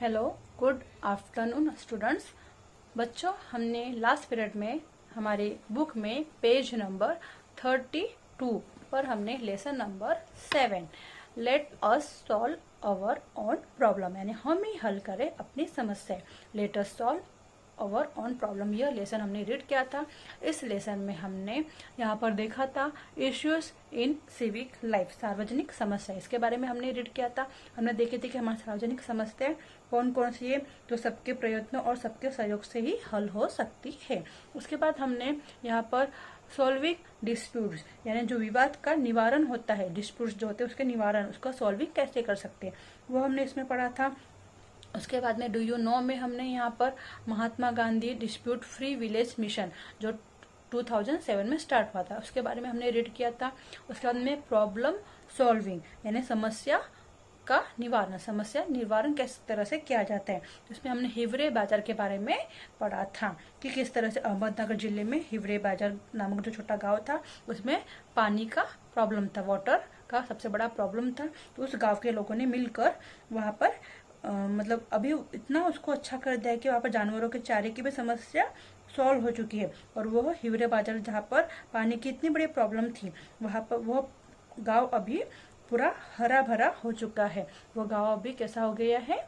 Hello, good afternoon students. बच्चों, हमने last period में हमारी बुक में पेज नंबर 32 पर हमने lesson number 7 let us solve our own problem यानी हम ही हल करें अपनी समस्या। Let us solve our own problem, यह लेसन हमने रीड किया था। इस लेसन में हमने यहाँ पर देखा था इश्यूज इन सिविक लाइफ, सार्वजनिक समस्या, इसके बारे में हमने रीड किया था। हमने देखे थे कि हमारी सार्वजनिक समस्याएं कौन कौन सी है जो सबके प्रयत्नों और सबके सहयोग से ही हल हो सकती है। उसके बाद हमने यहाँ पर सॉल्विंग डिस्प्यूट्स यानी जो विवाद का निवारण होता है, डिस्प्यूट्स जो होते हैं उसके निवारण, उसका सॉल्विंग कैसे कर सकते हैं वो हमने इसमें पढ़ा था। उसके बाद में डू यू नो में हमने यहाँ पर Mahatma Gandhi dispute free village mission जो 2007 में स्टार्ट हुआ था उसके बारे में हमने रीड किया था। उसके बाद में प्रॉब्लम सॉल्विंग यानी समस्या का निवारण, समस्या निवारण किस तरह से किया जाता है, इसमें हमने हिवरे बाजार के बारे में पढ़ा था कि किस तरह से अहमदनगर जिले में हिवरे बाजार नामक जो छोटा गांव था उसमें पानी का प्रॉब्लम था, वाटर का सबसे बड़ा प्रॉब्लम था। तो उस गांव के लोगों ने मिलकर वहां पर मतलब अभी इतना उसको अच्छा कर दिया कि वहां पर जानवरों के चारे की भी समस्या सॉल्व हो चुकी है। और वो हिवरे बाजार जहाँ पर पानी की इतनी बड़ी प्रॉब्लम थी वहां पर वो गांव अभी पूरा हरा भरा हो चुका है। वो गांव अभी कैसा हो गया है,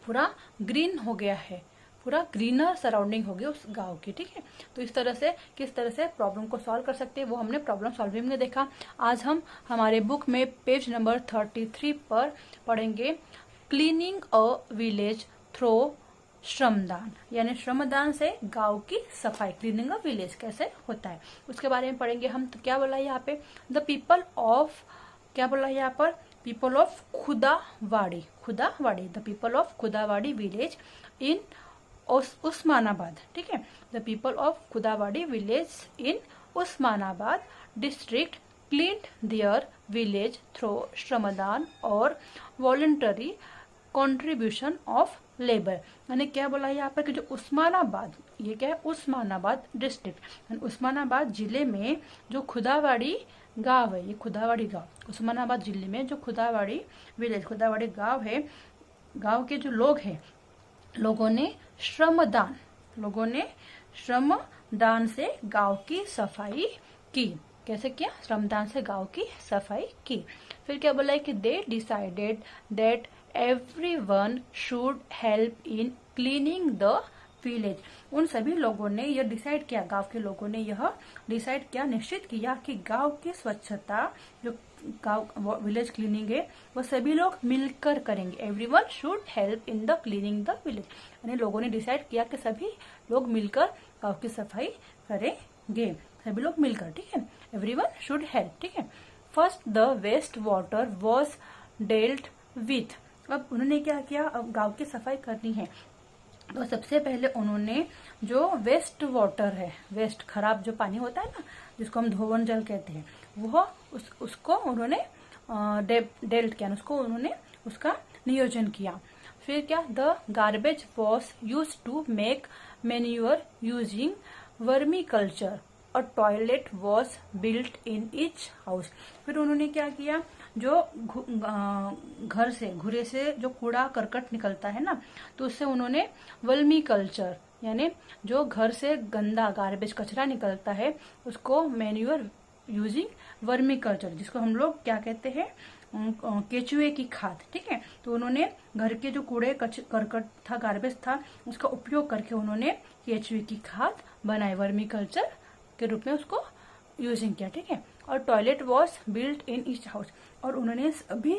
पूरा ग्रीन हो गया है, पूरा ग्रीनर सराउंडिंग हो गई उस गांव की। ठीक है, तो इस तरह से किस तरह से प्रॉब्लम को सॉल्व कर सकते हैं वो हमने प्रॉब्लम सॉल्विंग में देखा। आज हम हमारे बुक में पेज नंबर 33 पर पढ़ेंगे क्लीनिंग अ विलेज थ्रो श्रमदान यानी श्रमदान से गांव की सफाई, क्लीनिंग अ विलेज कैसे होता है उसके बारे में पढ़ेंगे हम। तो क्या बोला है यहाँ पे, द पीपल ऑफ, क्या बोला है यहाँ पर, people of Khudawadi, Khudawadi, the people of Khudawadi village in Osmanabad. ठीक है, the people of Khudawadi village in Osmanabad district cleaned their village through shramdan और वॉलंटरी कंट्रीब्यूशन ऑफ लेबर। यानी क्या बोला है यहाँ पर कि जो उस्मानाबाद, ये क्या है, उस्मानाबाद डिस्ट्रिक्ट, उस्मानाबाद जिले में जो खुदावाड़ी गांव है, ये खुदावाड़ी गांव, उस्मानाबाद जिले में जो खुदावाड़ी विलेज, खुदावाड़ी गांव है, गांव के जो लोग हैं, लोगों ने श्रमदान, लोगों ने श्रमदान से गांव की सफाई की। कैसे किया, श्रमदान से गांव की सफाई की। फिर क्या बोला है कि they decided that everyone should help in cleaning the village। उन सभी लोगों ने यह डिसाइड किया, गांव के लोगों ने यह डिसाइड किया, निश्चित किया कि गांव की स्वच्छता, जो गांव विलेज क्लीनिंग है वो सभी लोग मिलकर करेंगे। Everyone should help in the cleaning the village, यानी लोगों ने डिसाइड किया कि सभी लोग मिलकर गांव की सफाई करेंगे, सभी लोग मिलकर। ठीक है, एवरीवन शुड हेल्प। ठीक है, first the waste water was dealt with. अब उन्होंने क्या किया, अब गांव की सफाई करनी है तो सबसे पहले उन्होंने जो वेस्ट वाटर है, वेस्ट खराब जो पानी होता है ना जिसको हम धोवन जल कहते हैं, वो उसको उन्होंने डेल्ट किया, उसको उन्होंने उसका नियोजन किया। फिर क्या, the garbage was use to make manure using vermiculture और toilet was built in each house. फिर उन्होंने क्या किया, जो घर से, घुरे से जो कूड़ा करकट निकलता है ना, तो उससे उन्होंने वर्मी कल्चर यानी जो घर से गंदा गार्बेज कचरा निकलता है उसको मैन्यूअर यूजिंग वर्मी कल्चर, जिसको हम लोग क्या कहते हैं, केचुए की खाद। ठीक है, तो उन्होंने घर के जो कूड़े करकट था, गार्बेज था, उसका उपयोग करके उन्होंने केचुए की खाद बनाई, वर्मी कल्चर के रूप में उसको यूजिंग किया। ठीक है, और toilet was built in each house, और उन्होंने सभी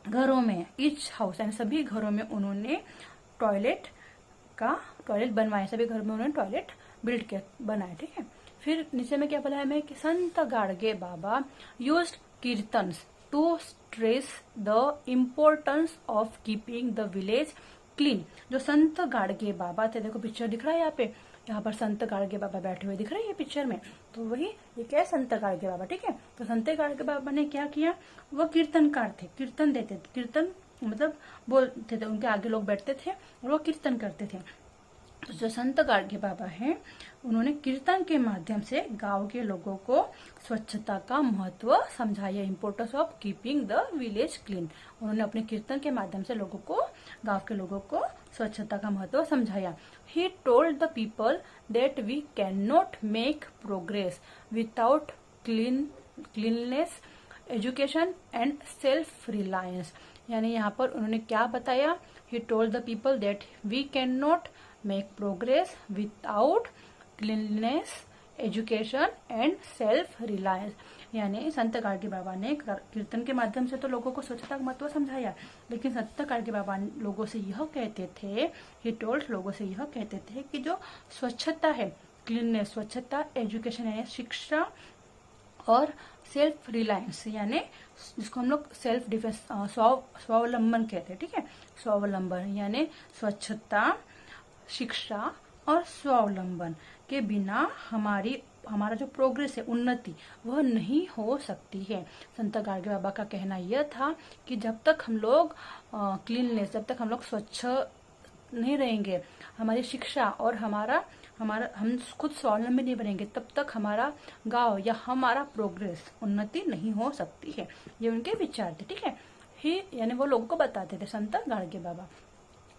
घरों में, ईच हाउस यानी सभी घरों में उन्होंने टॉयलेट बनवाए, सभी घरों में उन्होंने टॉयलेट बिल्ड किया, बनाए। ठीक है, फिर नीचे में क्या बोला है मैं कि Sant Gadge Baba used kirtans to stress the importance of keeping the village clean. जो संत गाड़गे बाबा थे, देखो पिक्चर दिख रहा है यहाँ पर संत गाड़गे बाबा बैठे हुए दिख रहे हैं पिक्चर में, तो वही ये क्या है, संत गाड़गे बाबा। ठीक है, तो संत गाड़गे बाबा ने क्या किया, वो कीर्तनकार थे, कीर्तन देते थे, कीर्तन मतलब बोलते थे, उनके आगे लोग बैठते थे और वो कीर्तन करते थे। तो जो संत गाडगे बाबा हैं उन्होंने कीर्तन के माध्यम से गांव के लोगों को स्वच्छता का महत्व समझाया, importance of keeping the village clean. उन्होंने अपने कीर्तन के माध्यम से लोगों को, गांव के लोगों को स्वच्छता का महत्व समझाया। He told the people that we can not make progress without cleanness, education and self reliance. यानी यहाँ पर उन्होंने क्या बताया? He told the people that we can not make progress without cleanness, education and self reliance. यानी संत गाडगे बाबा ने कीर्तन के माध्यम से तो लोगों को स्वच्छता का महत्व समझाया, लेकिन संत गाडगे बाबा लोगों से यह कहते थे, ही टोल्ड लोगों से यह कहते थे कि जो स्वच्छता है, क्लीननेस, स्वच्छता, एजुकेशन यानी शिक्षा और सेल्फ रिलायंस यानी जिसको हम लोग सेल्फ डिफेंस, स्वावलंबन कहते हैं, ठीक है। स्वावलंबन यानी स्वच्छता, शिक्षा और स्वावलंबन के बिना हमारा जो प्रोग्रेस है, उन्नति, वह नहीं हो सकती है। संत गाडगे बाबा का कहना यह था कि जब तक हम लोग क्लीननेस, जब तक हम लोग स्वच्छ नहीं रहेंगे, हमारी शिक्षा और हम खुद स्वावलंबी नहीं बनेंगे, तब तक हमारा गांव या हमारा प्रोग्रेस, उन्नति नहीं हो सकती है। ये उनके विचार थे, ठीक है। ही यानी वो लोगों को बताते थे संत Gadge Baba.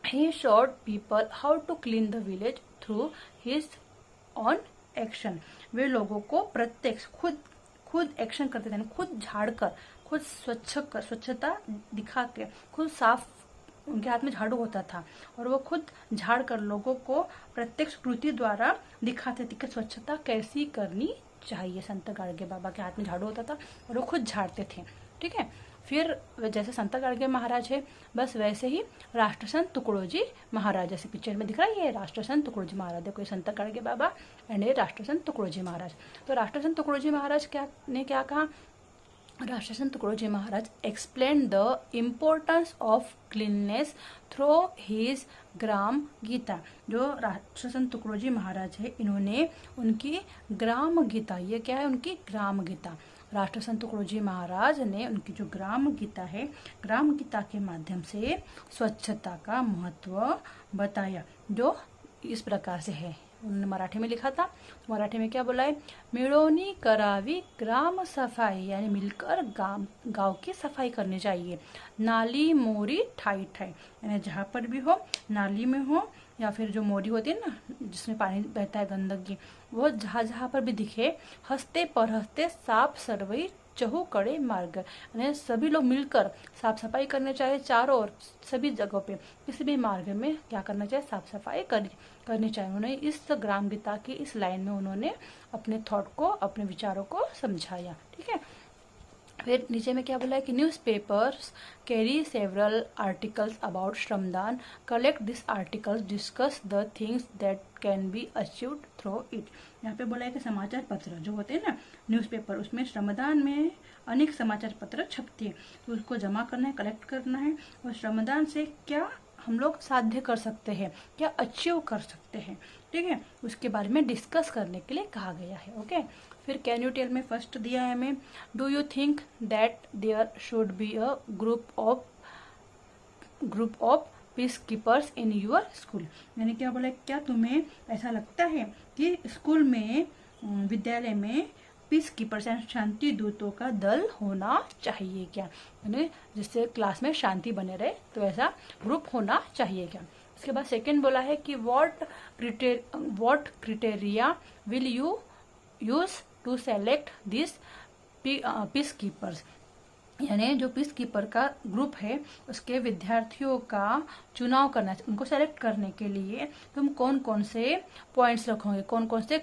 He showed people how to clean the village through his own action. वे लोगों को प्रत्यक्ष खुद एक्शन करते थे, खुद झाड़ कर, खुद स्वच्छता दिखा के, खुद साफ, उनके हाथ में झाड़ू होता था और वो खुद झाड़ कर लोगों को प्रत्यक्ष कृति द्वारा दिखाते थे कि स्वच्छता कैसी करनी चाहिए। संत गाडगे बाबा के हाथ में झाड़ू होता था और वो खुद झाड़ते थे, ठीक है। फिर जैसे संत गाडगे महाराज है, बस वैसे ही राष्ट्रसंत तुकडोजी महाराज, जैसे पिक्चर में दिख रहा है, ये राष्ट्रसंत तुकडोजी महाराज, देखो ये संत गाडगे बाबा एंड ये राष्ट्रसंत तुकडोजी महाराज। तो राष्ट्रसंत तुकडोजी महाराज ने क्या कहा? Rashtrasant Tukdoji Maharaj explain the importance of cleanness through his Gram Geeta. जो राष्ट्रसंत तुकडोजी महाराज है, इन्होंने उनकी ग्राम गीता, ये क्या है? उनकी ग्राम गीता। राष्ट्रसंत तुकडोजी महाराज ने उनकी जो ग्राम गीता है, ग्राम गीता के माध्यम से स्वच्छता का महत्व बताया, जो इस प्रकार से है। उन्होंने मराठी में लिखा था, मराठी में क्या बोला है? मिळोनी करावी ग्राम सफाई, यानी मिलकर गांव की सफाई करनी चाहिए। नाली मोरी ठाई ठाई, यानी जहाँ पर भी हो, नाली में हो या फिर जो मोरी होती है ना, जिसमें पानी बहता है, गंदगी, वो जहाँ पर भी दिखे, हंसते पर हंसते साफ सरवई चहु कड़े मार्ग, यानी सभी लोग मिलकर साफ सफाई करने चाहिए, चारों ओर सभी जगहों पे, किसी भी मार्ग में क्या करना चाहिए? साफ सफाई करनी चाहिए। उन्होंने इस ग्राम गीता की इस लाइन में उन्होंने अपने थॉट को, अपने विचारों को समझाया, ठीक है। फिर नीचे में क्या बोला है कि newspapers carry several articles about shramdaan, collect this articles, discuss the things that can be achieved through it. यहाँ पे बोला है कि समाचार पत्र जो होते हैं ना, न्यूज़पेपर, उसमें श्रमदान में अनेक समाचार पत्र छपते हैं, तो उसको जमा करना है, कलेक्ट करना है, और श्रमदान से क्या हम लोग साध्य कर सकते हैं, क्या अचीव कर सकते हैं, ठीक है, उसके बारे में डिस्कस करने के लिए कहा गया है। ओके, फिर कैन यू टेल में फर्स्ट दिया है हमें, do you think that there should be a group of peacekeepers in your school. यानी क्या बोला, क्या तुम्हें ऐसा लगता है कि स्कूल में, विद्यालय में पीस कीपर्स यानी शांति दूतों का दल होना चाहिए क्या? यानी जिससे क्लास में शांति बने रहे, तो ऐसा ग्रुप होना चाहिए क्या? उसके बाद सेकंड बोला है कि what criteria will you use to select this peacekeepers. यानी जो पीस कीपर का ग्रुप है, उसके विद्यार्थियों का चुनाव करना, उनको सेलेक्ट करने के लिए तुम कौन कौन से पॉइंट्स रखोगे, कौन कौन से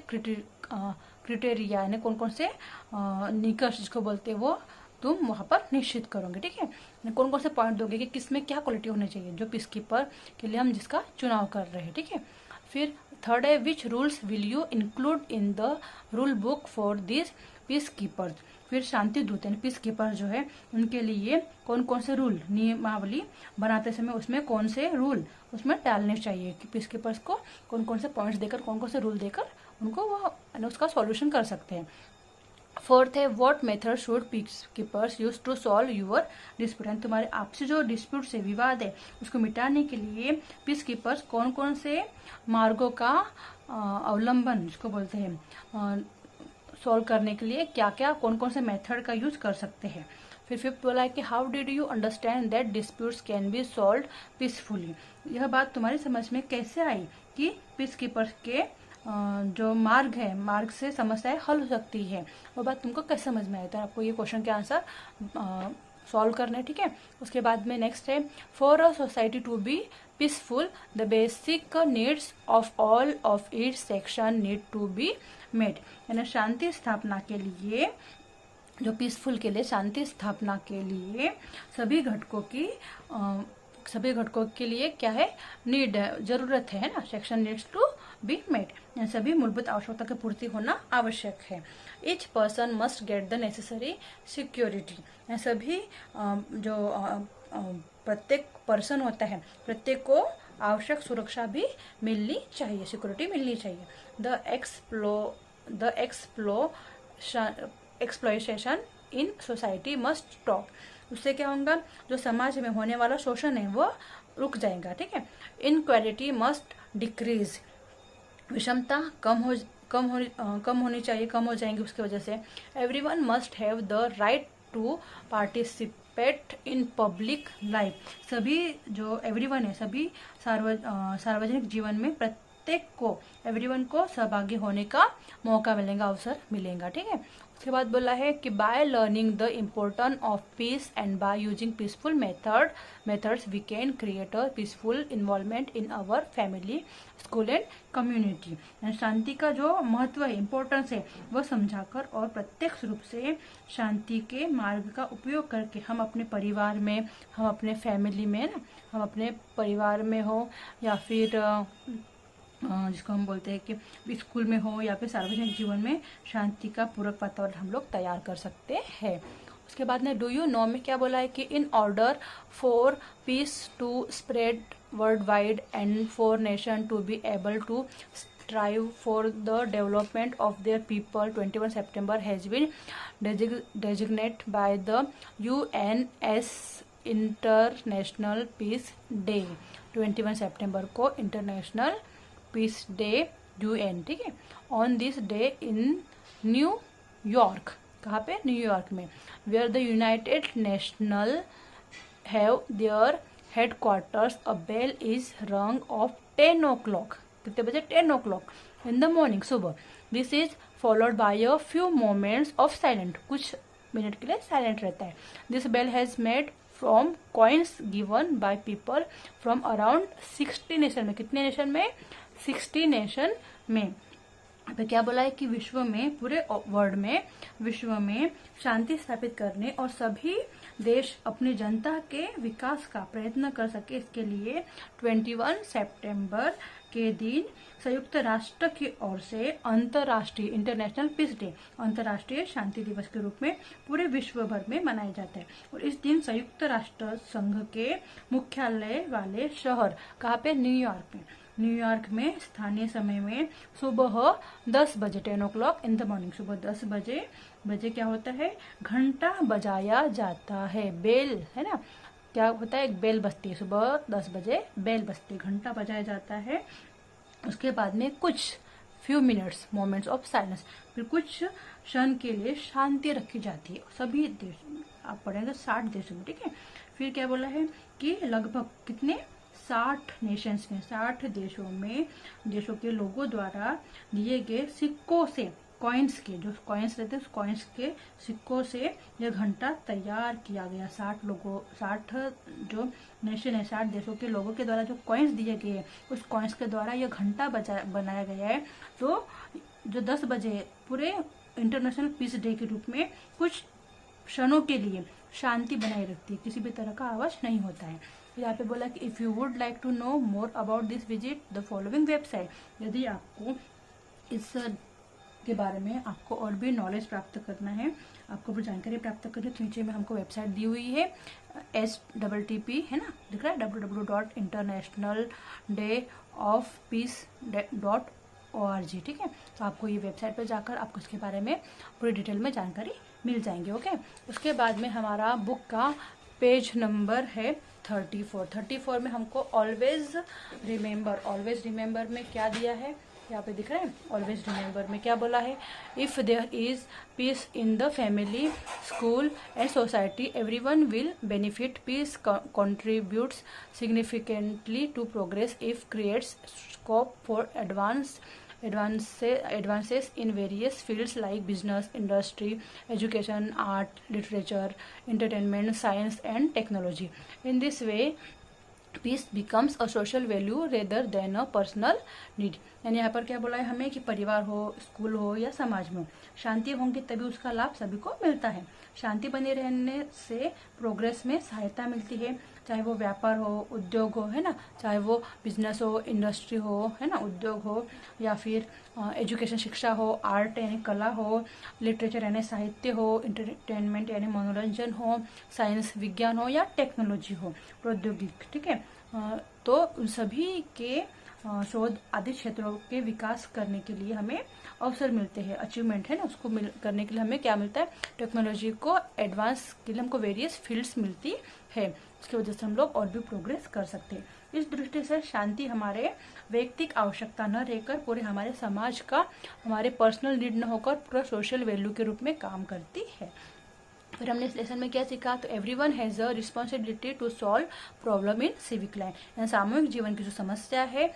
क्रिटेरिया यानी कौन कौन से निकष जिसको बोलते हैं, वो तुम वहाँ पर निश्चित करोगे, ठीक है। कौन कौन से पॉइंट दोगे कि किसमें क्या क्वालिटी होनी चाहिए, जो पीस कीपर के लिए हम जिसका चुनाव कर रहे हैं, ठीक है। फिर थर्ड है, which rules will you include in the rule book for this peace keepers. फिर शांति दूत यानी पीस कीपर जो है, उनके लिए कौन कौन से रूल, नियमावली बनाते समय उसमें कौन से रूल उसमें डालने चाहिए कि पीस कीपर्स को कौन कौन से पॉइंट्स देकर, कौन कौन से रूल देकर उनको वो उसका सॉल्यूशन कर सकते हैं। फोर्थ है what method should peacekeepers use to solve your dispute. तुम्हारे आपसे जो डिस्प्यूट है, विवाद है, उसको मिटाने के लिए पीस कीपर्स कौन कौन से मार्गों का अवलंबन, जिसको बोलते हैं सॉल्व करने के लिए क्या क्या कौन कौन से मेथड का यूज कर सकते हैं। फिर फिफ्थ बोला है कि how did you understand that disputes can be solve peacefully. यह बात तुम्हारी समझ में कैसे आई कि पीस कीपर्स के जो मार्ग है, मार्ग से समस्याएं हल हो सकती है, वो बात तुमको कैसे समझ में आया। तो आपको ये क्वेश्चन के आंसर सॉल्व करना है, ठीक है। उसके बाद में नेक्स्ट है for a society to be peaceful the basic needs of all of its section need to be met. यानी शांति स्थापना के लिए, जो पीसफुल के लिए, शांति स्थापना के लिए सभी घटकों के लिए क्या है, नीड है, जरूरत है ना, section needs to be met, सभी मूलभूत आवश्यकता की पूर्ति होना आवश्यक है। Each person must get the necessary security. सभी जो प्रत्येक पर्सन होता है, प्रत्येक को आवश्यक सुरक्षा भी मिलनी चाहिए, सिक्योरिटी मिलनी चाहिए। The exploitation in society must stop. उससे क्या होगा, जो समाज में होने वाला शोषण है वो रुक जाएगा, ठीक है। Inequality must decrease. विषमता कम होनी चाहिए, कम हो जाएंगी उसकी वजह से। Everyone must have the right to participate in public life. सभी जो एवरीवन है, सभी सार्वजनिक जीवन में प्रत्येक को, एवरीवन को सहभागी होने का मौका मिलेगा, अवसर मिलेगा, ठीक है। उसके बाद बोला है कि by learning the importance of peace and by using peaceful methods we can create a peaceful involvement in our family, school and community. शांति का जो महत्व है, इम्पोर्टेंस है, वह समझाकर और प्रत्यक्ष रूप से शांति के मार्ग का उपयोग करके हम अपने परिवार में, हम अपने फैमिली में ना, हम अपने परिवार में हो या फिर जिसको हम बोलते हैं कि स्कूल में हो या फिर सार्वजनिक जीवन में शांति का पूरक वातावरण हम लोग तैयार कर सकते हैं। उसके बाद में डू यू नो में क्या बोला है कि in order for peace to spread worldwide and for nation to be able to strive for the development of their people, 21 September has been designated by the UN as International Peace Day। 21 सितंबर को international peace day UN, ठीक है। On this day in New York, कहाँ पे, New York में, where the united national have their headquarters, a bell is rung of 10 o'clock। कितने बजे, 10 o'clock in the morning, सुबह। This is followed by a few moments of silent, कुछ minute के लिए silent रहता है। This bell has made from coins given by people from around 60 nation में। कितने नेशन में, 60 नेशन में। पे क्या बोला है कि विश्व में, पूरे वर्ल्ड में, विश्व में शांति स्थापित करने और सभी देश अपनी जनता के विकास का प्रयत्न कर सके, इसके लिए 21 सितंबर के दिन संयुक्त राष्ट्र की ओर से अंतर्राष्ट्रीय इंटरनेशनल पीस डे, अंतर्राष्ट्रीय शांति दिवस के रूप में पूरे विश्व भर में मनाया जाता है। और इस दिन संयुक्त राष्ट्र संघ के मुख्यालय वाले शहर, कहाँ पे, न्यूयॉर्क में, न्यूयॉर्क में स्थानीय समय में सुबह 10 बजे, 10 o'clock इन द मॉर्निंग, सुबह 10 बजे क्या होता है, घंटा बजाया जाता है, बेल है ना, क्या होता है, एक बेल बजती है, सुबह 10 बजे बेल बजती है, घंटा बजाया जाता है। उसके बाद में कुछ few minutes, moments of silence, फिर कुछ क्षण के लिए शांति रखी जाती है सभी देश, आप पढ़ेंगे 60 देशों में, ठीक है। फिर क्या बोला है कि लगभग कितने, 60 नेशंस में, 60 देशों में, देशों के लोगों द्वारा दिए गए सिक्कों से, कॉइन्स के, जो कॉइन्स रहते हैं उस कॉइन्स के सिक्कों से यह घंटा तैयार किया गया। 60 जो नेशन है, 60 देशों के लोगों के द्वारा जो कॉइन्स दिए गए हैं, उस कॉइन्स के द्वारा यह घंटा बनाया गया है। तो जो 10 बजे पूरे इंटरनेशनल पीस डे के रूप में कुछ क्षणों के लिए शांति बनाए रखती है, किसी भी तरह का आवाज नहीं होता है। यहाँ पे बोला कि if you would like to know more about this visit the following website. यदि आपको इस के बारे में, आपको और भी नॉलेज प्राप्त करना है, आपको भी जानकारी प्राप्त करनी है, तो नीचे में हमको वेबसाइट दी हुई है, STTP है ना, दिख रहा है, www.internationaldayofpeace.org www.psdh.org, ठीक है। तो आपको ये वेबसाइट पर जाकर आपको इसके बारे में पूरी डिटेल में जानकारी मिल जाएंगे, ओके। उसके बाद में हमारा बुक का पेज नंबर है 34 में हमको ऑलवेज रिमेंबर में क्या दिया है, यहाँ पे दिख रहा है। ऑलवेज रिमेंबर में क्या बोला है, if there is peace in the family, school and society, everyone will benefit. Peace contributes significantly to progress if creates scope for advances in various fields like business, industry, education, art, literature, entertainment, science and technology. In this way peace becomes a social value rather than a personal need. यानी यहाँ पर क्या बोला है हमें कि परिवार हो, स्कूल हो या समाज में शांति होंगी तभी उसका लाभ सभी को मिलता है। शांति बने रहने से प्रोग्रेस में सहायता मिलती है, चाहे वो व्यापार हो, उद्योग हो, है ना, चाहे वो बिजनेस हो, इंडस्ट्री हो, है ना, उद्योग हो, या फिर एजुकेशन शिक्षा हो, आर्ट यानी कला हो, लिटरेचर यानी साहित्य हो, इंटरटेनमेंट यानी मनोरंजन हो, साइंस विज्ञान हो या टेक्नोलॉजी हो, प्रौद्योगिक, ठीक है। तो उन सभी के शोध आदि क्षेत्रों के विकास करने के लिए हमें अवसर मिलते हैं, अचीवमेंट है ना, उसको करने के लिए हमें क्या मिलता है, टेक्नोलॉजी को एडवांस के लिए हमको वेरियस फील्ड्स मिलती है, उसकी वजह से हम लोग और भी प्रोग्रेस कर सकते हैं। इस दृष्टि से शांति हमारे वैयक्तिक आवश्यकता न रहकर पूरे हमारे समाज का, हमारे पर्सनल नीड न होकर पूरा सोशल वैल्यू के रूप में काम करती है। फिर हमने इस लेसन में क्या सीखा, तो everyone has a responsibility to solve problem in civic life. सामूहिक जीवन की जो समस्या है,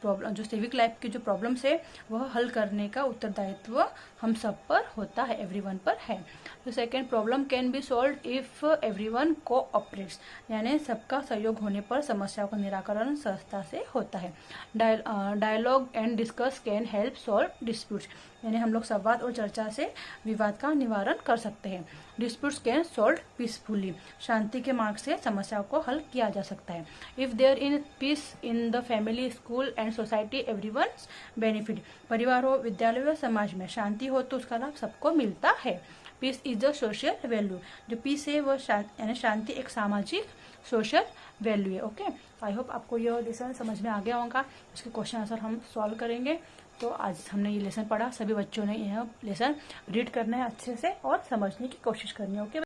प्रॉब्लम जो सिविक लाइफ की जो प्रॉब्लम्स है वह हल करने का उत्तरदायित्व हम सब पर होता है, एवरीवन पर है। तो second, problem can be solve if everyone cooperates, यानी सबका सहयोग होने पर समस्याओं का निराकरण सहजता से होता है। Dialogue and discuss can help solve disputes, यानी हम लोग संवाद और चर्चा से विवाद का निवारण कर सकते हैं। डिस्प्यूट्स कैन सॉल्व पीसफुली, शांति के मार्ग से समस्याओं को हल किया जा सकता है। If there in peace in the family, school and society, everyone benefit, परिवार हो, विद्यालय या समाज में शांति हो तो उसका लाभ सबको मिलता है। Peace is the social value, जो पीस है वह यानी शांति एक सामाजिक सोशल वैल्यू है, ओके। आई होप आपको यह लेसन समझ में आ गया होगा। इसके क्वेश्चन आंसर हम सॉल्व करेंगे। तो आज हमने ये लेसन पढ़ा, सभी बच्चों ने यह लेसन रीड करना है अच्छे से और समझने की कोशिश करनी है, ओके।